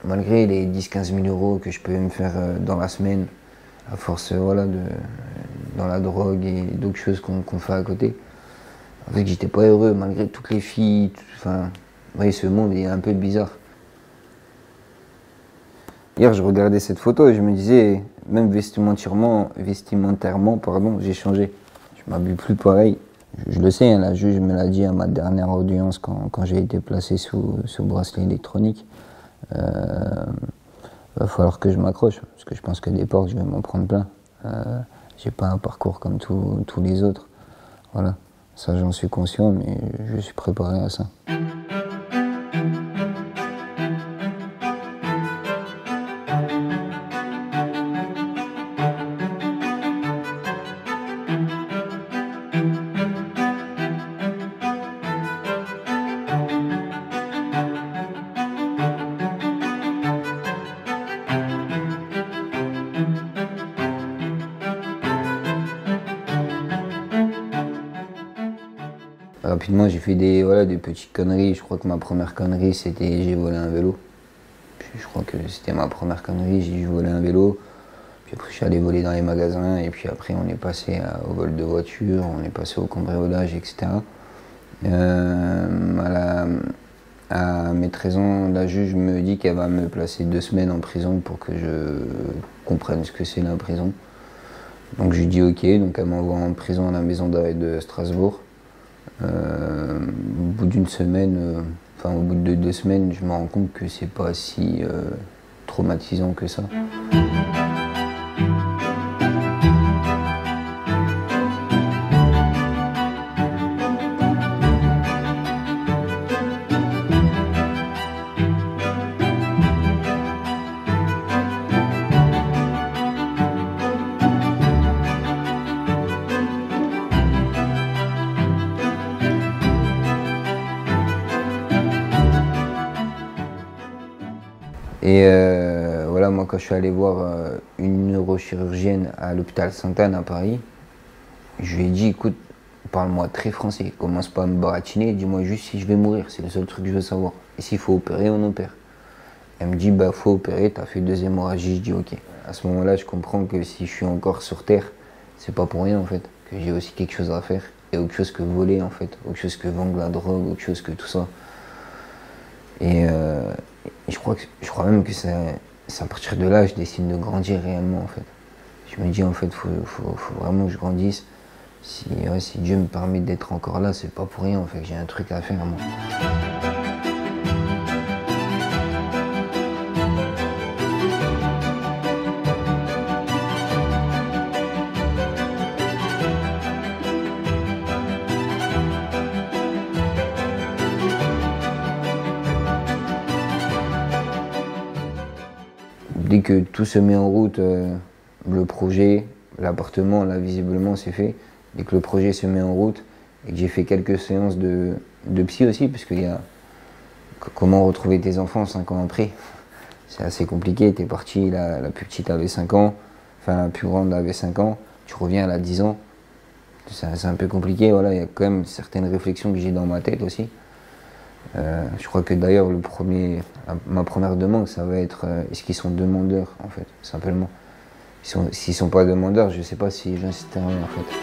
malgré les 10-15 000 € que je peux me faire dans la semaine, à force voilà, dans la drogue et d'autres choses qu'on fait à côté, en fait, j'étais pas heureux, malgré toutes les filles. Enfin, oui, ce monde est un peu bizarre. Hier, je regardais cette photo et je me disais, même vestimentairement, pardon, j'ai changé. Je m'habille plus pareil. Je le sais, hein, la juge me l'a dit à ma dernière audience quand j'ai été placé sous bracelet électronique. Va falloir que je m'accroche, parce que je pense que des portes, je vais m'en prendre plein. J'ai pas un parcours comme tous les autres. Voilà, ça j'en suis conscient, mais je suis préparé à ça. Rapidement, j'ai fait des petites conneries. Je crois que ma première connerie, c'était j'ai volé un vélo. Je crois que c'était ma première connerie, j'ai volé un vélo. Puis après, je suis allé voler dans les magasins. Et puis après, on est passé au vol de voiture, on est passé au cambriolage, etc. À mes 13 ans, la juge me dit qu'elle va me placer 2 semaines en prison pour que je comprenne ce que c'est la prison. Donc je lui dis ok, donc elle m'envoie en prison à la maison d'arrêt de Strasbourg. Au bout d'une semaine, au bout de 2 semaines, je me rends compte que c'est pas si traumatisant que ça. Et voilà, moi quand je suis allé voir une neurochirurgienne à l'hôpital Sainte-Anne à Paris, je lui ai dit écoute, parle-moi très français, commence pas à me baratiner, dis-moi juste si je vais mourir, c'est le seul truc que je veux savoir. Et s'il faut opérer, on opère. Elle me dit bah faut opérer, t'as fait 2 hémorragies, je dis ok. À ce moment-là, je comprends que si je suis encore sur Terre, c'est pas pour rien en fait, que j'ai aussi quelque chose à faire, et autre chose que voler en fait, autre chose que vendre de la drogue, autre chose que tout ça. Et je crois même que c'est à partir de là que je décide de grandir réellement en fait. Je me dis en fait faut vraiment que je grandisse. Si Dieu me permet d'être encore là, c'est pas pour rien en fait, j'ai un truc à faire moi. Dès que tout se met en route, le projet, l'appartement, là visiblement c'est fait. Dès que le projet se met en route et que j'ai fait quelques séances de psy aussi, parce qu'il y a comment retrouver tes enfants 5 ans après. C'est assez compliqué, t'es parti, la plus petite avait 5 ans, enfin la plus grande avait 5 ans, tu reviens, elle a 10 ans. C'est un peu compliqué, voilà, il y a quand même certaines réflexions que j'ai dans ma tête aussi. Je crois que d'ailleurs ma première demande, ça va être est-ce qu'ils sont demandeurs en fait, simplement. S'ils sont pas demandeurs, je sais pas si j'insisterai en fait.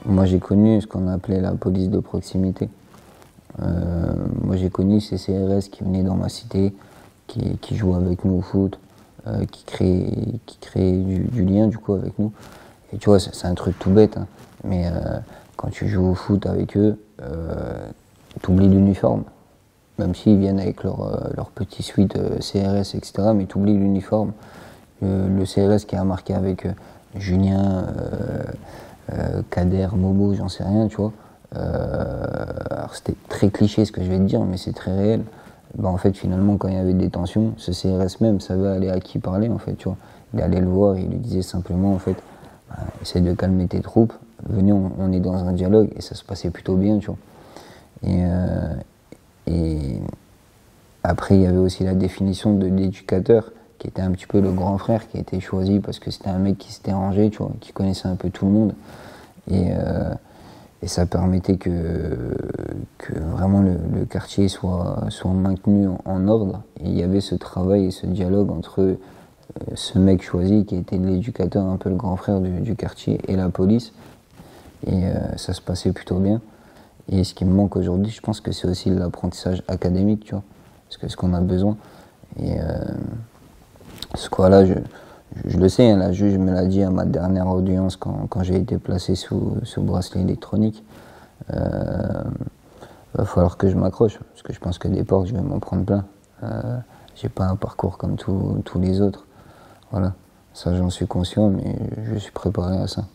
Moi j'ai connu ce qu'on appelait la police de proximité. Moi j'ai connu ces CRS qui venaient dans ma cité, qui jouaient avec nous au foot, qui créaient du lien du coup avec nous. Et tu vois, c'est un truc tout bête, hein, mais quand tu joues au foot avec eux, t'oublies l'uniforme. Même s'ils viennent avec leur petit suite CRS, etc., mais t'oublies l'uniforme. Le CRS qui a marqué avec Julien, Kader, Momo, j'en sais rien, tu vois. Alors c'était très cliché ce que je vais te dire, mais c'est très réel. Ben, en fait, finalement, quand il y avait des tensions, ce CRS même savait aller à qui parler, en fait, tu vois. Il allait le voir, il lui disait simplement, en fait, essaye de calmer tes troupes. Venez, on est dans un dialogue, et ça se passait plutôt bien, tu vois. Et après, il y avait aussi la définition de l'éducateur, qui était un petit peu le grand frère, qui a été choisi parce que c'était un mec qui s'était rangé, tu vois, qui connaissait un peu tout le monde. Et ça permettait que vraiment le quartier soit maintenu en ordre. Et il y avait ce travail et ce dialogue entre ce mec choisi, qui était l'éducateur, un peu le grand frère du quartier, et la police. Et ça se passait plutôt bien. Et ce qui me manque aujourd'hui, je pense que c'est aussi l'apprentissage académique, tu vois. Parce que ce qu'on a besoin. Et ce quoi-là, je le sais, hein, la juge me l'a dit à ma dernière audience quand j'ai été placé sous bracelet électronique. Va falloir que je m'accroche, parce que je pense que des portes, je vais m'en prendre plein. J'ai pas un parcours comme tous les autres. Voilà, ça j'en suis conscient, mais je suis préparé à ça.